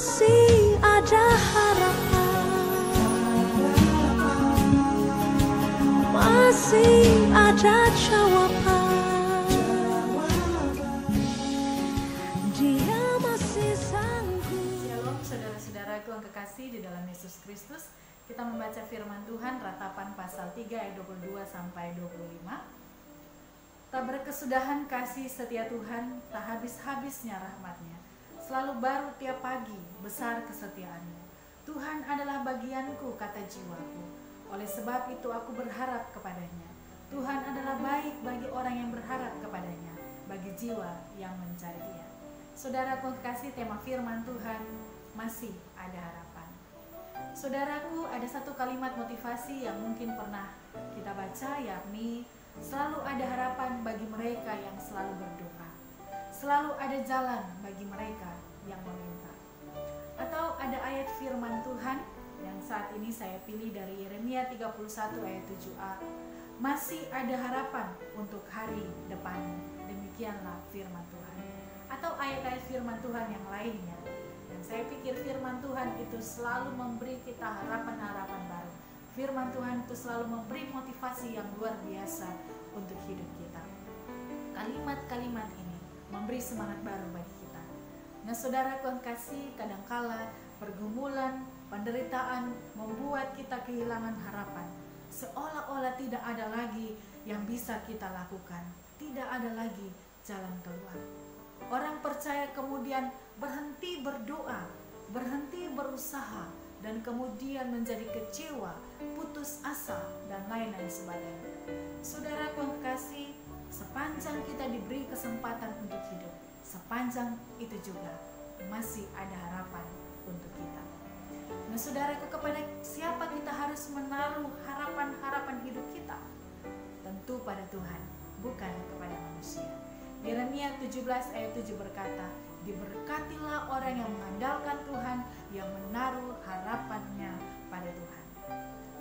masih ada harapan, masih ada jawaban. Dia masih sanggup. Shalom saudara-saudaraku yang kekasih di dalam Yesus Kristus. Kita membaca firman Tuhan Ratapan pasal 3 ayat 22 sampai 25. Tak berkesudahan kasih setia Tuhan, tak habis-habisnya rahmat-Nya. Selalu baru tiap pagi, besar kesetiaan-Mu. Tuhan adalah bagianku, kata jiwaku. Oleh sebab itu aku berharap kepada-Nya. Tuhan adalah baik bagi orang yang berharap kepada-Nya, bagi jiwa yang mencari Dia. Saudaraku kekasih, tema firman Tuhan, masih ada harapan. Saudaraku, ada satu kalimat motivasi yang mungkin pernah kita baca, yakni selalu ada harapan bagi mereka yang selalu berdoa. Selalu ada jalan bagi mereka yang meminta. Atau ada ayat firman Tuhan yang saat ini saya pilih dari Yeremia 31 ayat 7a. Masih ada harapan untuk hari depan. Demikianlah firman Tuhan. Atau ayat-ayat firman Tuhan yang lainnya. Dan saya pikir firman Tuhan itu selalu memberi kita harapan-harapan baru. Firman Tuhan itu selalu memberi motivasi yang luar biasa untuk hidup kita. Kalimat-kalimat ini memberi semangat baru bagi kita. Nah, saudaraku yang kasih, kadangkala pergumulan, penderitaan membuat kita kehilangan harapan. Seolah-olah tidak ada lagi yang bisa kita lakukan. Tidak ada lagi jalan keluar. Orang percaya kemudian berhenti berdoa, berhenti berusaha, dan kemudian menjadi kecewa, putus asa, dan lain-lain sebagainya. Saudaraku yang kekasih, sepanjang kita diberi kesempatan untuk hidup, sepanjang itu juga masih ada harapan untuk kita. Nah, saudaraku, kepada siapa kita harus menaruh harapan-harapan hidup kita? Tentu pada Tuhan, bukan kepada manusia. Yeremia 17 ayat 7 berkata, diberkatilah orang yang mengandalkan Tuhan, yang menaruh harapannya pada Tuhan.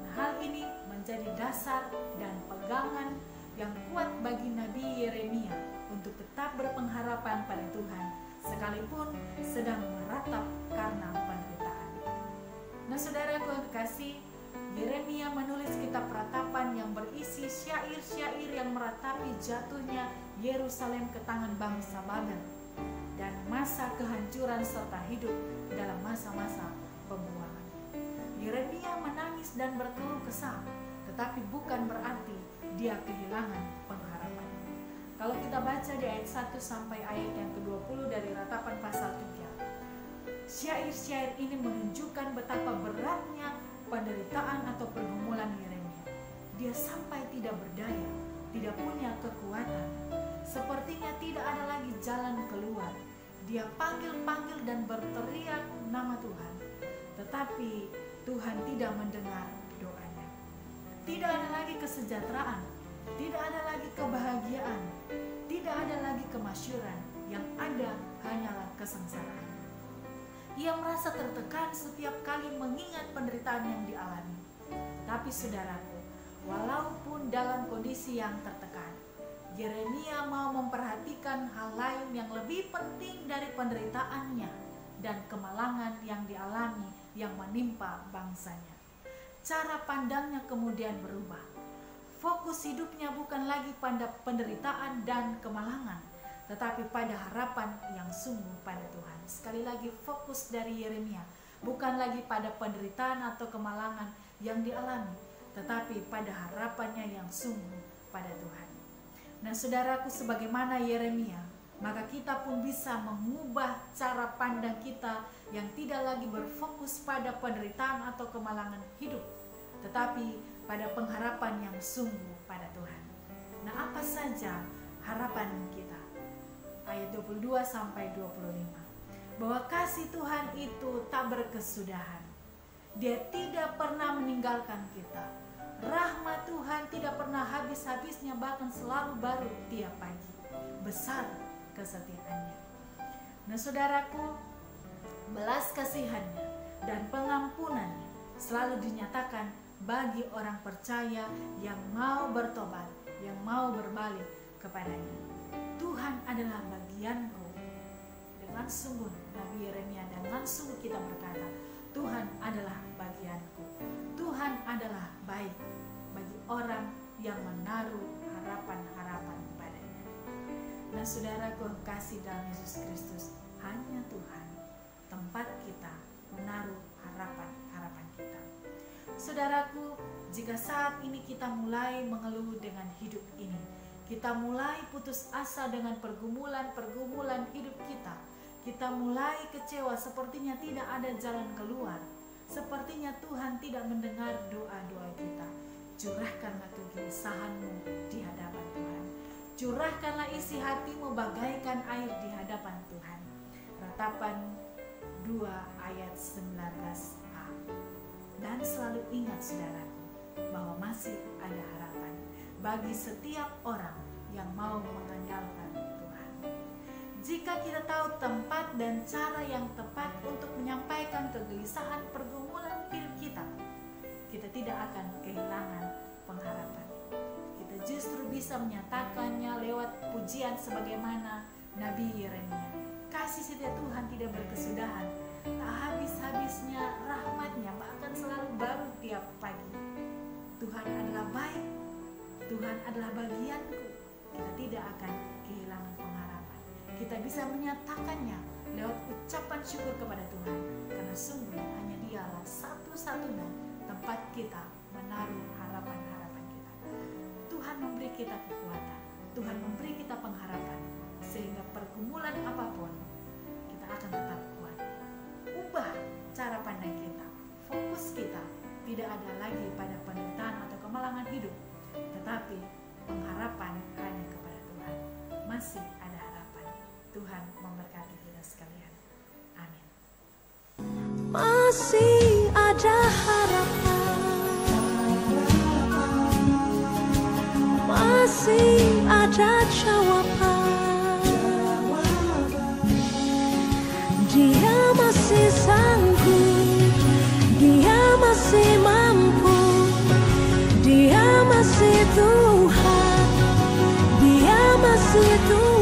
Nah, hal ini menjadi dasar dan pegangan yang kuat bagi Nabi Yeremia untuk tetap berpengharapan pada Tuhan, sekalipun sedang meratap karena penderitaan. Nah, saudaraku yang kekasih, Yeremia menulis kitab ratapan yang berisi syair-syair yang meratapi jatuhnya Yerusalem ke tangan bangsa Babel dan masa kehancuran serta hidup dalam masa-masa pembuangan. Yeremia menangis dan berkeluh kesah, tetapi bukan berarti dia kehilangan pengharapan. Kalau kita baca di ayat 1 sampai ayat yang ke-20 dari Ratapan pasal 3, syair-syair ini menunjukkan betapa beratnya penderitaan atau pergumulan Yeremia. Dia sampai tidak berdaya, tidak punya kekuatan. Sepertinya tidak ada lagi jalan keluar. Dia panggil-panggil dan berteriak nama Tuhan, tetapi Tuhan tidak mendengar doanya. Tidak ada lagi kesejahteraan, tidak ada lagi kebahagiaan, tidak ada lagi kemasyuran. Yang ada hanyalah kesengsaraan. Ia merasa tertekan setiap kali mengingat penderitaan yang dialami. Tapi saudaraku, walaupun dalam kondisi yang tertekan, Yeremia mau memperhatikan hal lain yang lebih penting dari penderitaannya dan kemalangan yang dialami yang menimpa bangsanya. Cara pandangnya kemudian berubah. Fokus hidupnya bukan lagi pada penderitaan dan kemalangan, tetapi pada harapan yang sungguh pada Tuhan. Sekali lagi, fokus dari Yeremia bukan lagi pada penderitaan atau kemalangan yang dialami, tetapi pada harapannya yang sungguh pada Tuhan. Nah, saudaraku, sebagaimana Yeremia, maka kita pun bisa mengubah cara pandang kita yang tidak lagi berfokus pada penderitaan atau kemalangan hidup, tetapi pada pengharapan yang sungguh pada Tuhan. Nah, apa saja harapan kita? Ayat 22 sampai 25. Bahwa kasih Tuhan itu tak berkesudahan. Dia tidak pernah meninggalkan kita. Rahmat Tuhan tidak pernah habis-habisnya, bahkan selalu baru tiap pagi. Besar kesetiaannya. Nah, saudaraku, belas kasihannya dan pengampunannya selalu dinyatakan bagi orang percaya yang mau bertobat, yang mau berbalik kepadanya. Tuhan adalah bagianku. Dengan sungguh Nabi Yeremia, dengan sungguh kita adalah bagianku. Tuhan adalah baik bagi orang yang menaruh harapan-harapan padanya. Nah saudaraku yang kasih dalam Yesus Kristus, hanya Tuhan tempat kita menaruh harapan-harapan kita. Saudaraku, jika saat ini kita mulai mengeluh dengan hidup ini, kita mulai putus asa dengan pergumulan hidup kita mulai kecewa, sepertinya tidak ada jalan keluar, sepertinya Tuhan tidak mendengar doa-doa kita, curahkanlah kegelisahanmu di hadapan Tuhan. Curahkanlah isi hatimu bagaikan air di hadapan Tuhan. Ratapan 2 ayat 19a. Dan selalu ingat saudaraku, bahwa masih ada harapan bagi setiap orang yang mau mengandalkan Tuhan. Jika kita tahu tempat dan cara yang tepat untuk menyampaikan kegelisahan pergumulan hidup kita tidak akan kehilangan pengharapan. Kita justru bisa menyatakannya lewat pujian sebagaimana Nabi Yeremia. Kasih setia Tuhan tidak berkesudahan, tak habis-habisnya rahmatnya, bahkan selalu baru tiap pagi. Tuhan adalah baik, Tuhan adalah bagianku. Kita tidak akan kehilangan pengharapan. Kita bisa menyatakannya lewat ucapan syukur kepada Tuhan, karena sungguh hanya Dialah satu-satunya tempat kita menaruh harapan-harapan kita. Tuhan memberi kita kekuatan, Tuhan memberi kita pengharapan, sehingga pergumulan apapun kita akan tetap kuat. Ubah cara pandang kita, fokus kita tidak ada lagi pada penderitaan atau kemalangan hidup, tetapi pengharapan hanya kepada Tuhan. Masih ada harapan. Tuhan memberkati kita sekalian. Amin. Masih ada harapan, masih ada jawaban. Dia masih sanggup, Dia masih mampu, Dia masih Tuhan, Dia masih Tuhan.